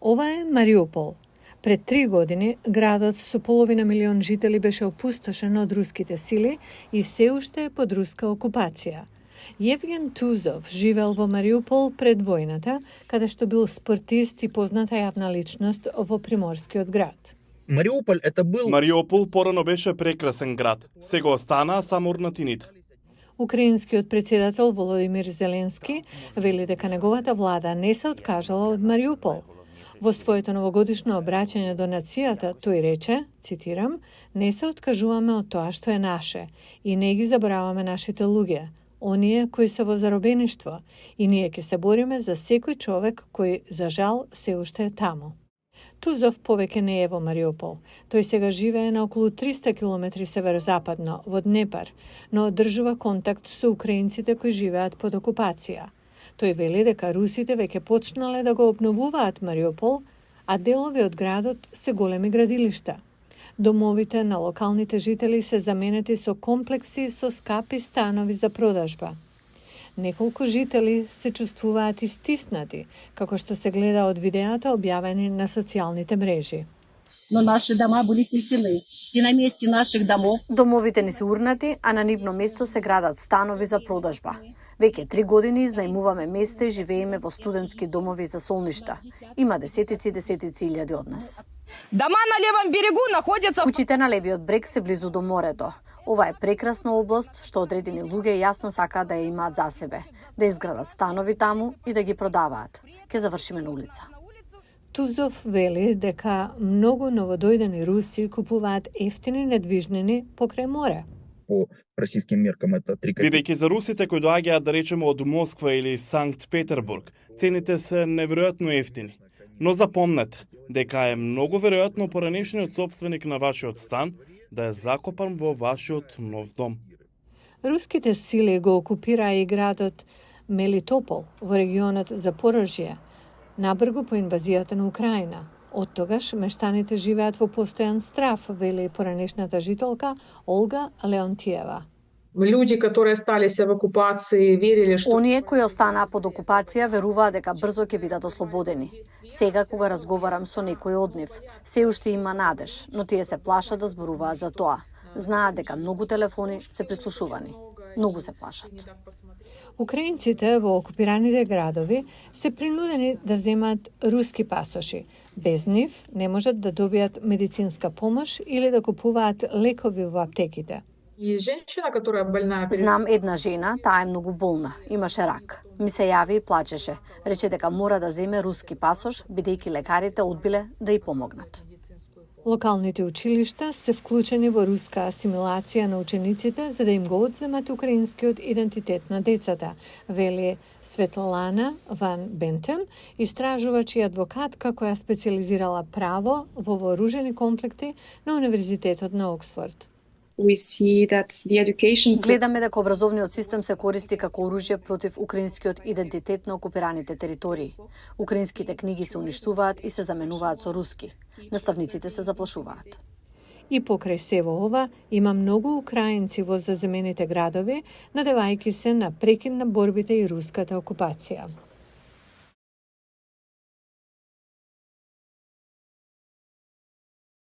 Ова е Мариупол. Пред 3 години, градот со половина милион жители беше опустошен од руските сили и се уште е под руска окупација. Евген Тузов живел во Мариупол пред војната, каде што бил спортист и позната јавна личност во приморскиот град. Мариупол порано беше прекрасен град. Сега останаа само урнатините. Украинскиот председател Володимир Зеленски вели дека неговата влада не се откажала од Мариупол. Во своето новогодишно обраќање до нацијата, тој рече, цитирам, "Не се откажуваме од тоа што е наше и не ги забораваме нашите луѓе, оние кои се во заробеништво, и ние ќе се бориме за секој човек кој, за жал, се уште е таму." Тузов повеќе не е во Мариупол. Тој сега живее на околу 300 километри северозападно, во Днепар, но одржува контакт со украинците кои живеат под окупација. Тој вели дека русите веќе почнале да го обновуваат Мариупол, а делови од градот се големи градилишта. Домовите на локалните жители се заменети со комплекси со скапи станови за продажба. Неколку жители се чувствуваат истиснати, како што се гледа од видеата објавени на социјалните мрежи. Но наши дома били снесени и на месте наших домов. Домовите ни се урнати, а на нивно место се градат станови за продажба. Веќе 3 години изнајмуваме места и живееме во студентски домови за солништа. Има десетици илјади од нас. Дома на левом берегу находятся... Куќите на левиот брег се близу до морето. Ова е прекрасна област што одредени луѓе јасно сакаат да ја имаат за себе, да изградат станови таму и да ги продаваат. Ке завршиме на улица. Тузов вели дека многу новодојдени руси купуваат ефтини недвижнини покрај море. По российским меркам это 3 копейки. Бидејќи за русите кои доаѓаат да речеме од Москва или Санкт Петербург, цените се неверојатно ефтини. Но запомнете дека е многу веројатно поранешниот собственик на вашиот стан да е закопан во вашиот нов дом. Руските сили го окупираа и градот Мелитопол во регионот Запорожје, набргу по инвазијата на Украина. Од тогаш мештаните живеат во постојан страв, вели поранешната жителка Олга Леонтиева. Луѓе кои осталися во окупација вериле што Оние кои останаа под окупација веруваат дека брзо ќе бидат ослободени. Сега кога разговарам со некој од нив, се уште има надеж, но тие се плашат да зборуваат за тоа. Знаат дека многу телефони се прислушувани. Многу се плашат. Украинците во окупираните градови се принудени да земат руски пасоши. Без нив не можат да добијат медицинска помош или да купуваат лекови во аптеките. и женщина которая больна. Знам една жена, таа е многу болна, имаше рак. Ми се јави и плачеше. Рече дека мора да земе руски пасош, бидејќи лекарите одбиле да ја помогнат. Локалните училишта се вклучени во руска асимилација на учениците за да им го одземат украинскиот идентитет на децата, вели Светлана Ван Бентем, истражувач и адвокатка која специализирала право во вооружени конфликти на Универзитетот на Оксфорд. Гледаме дека образовниот систем се користи како оружје против украинскиот идентитет на окупираните територии. Украинските книги се уништуваат и се заменуваат со руски. Наставниците се заплашуваат. И покрај се во ова, има многу украинци во заземените градови, надевајќи се на прекин на борбите и руската окупација.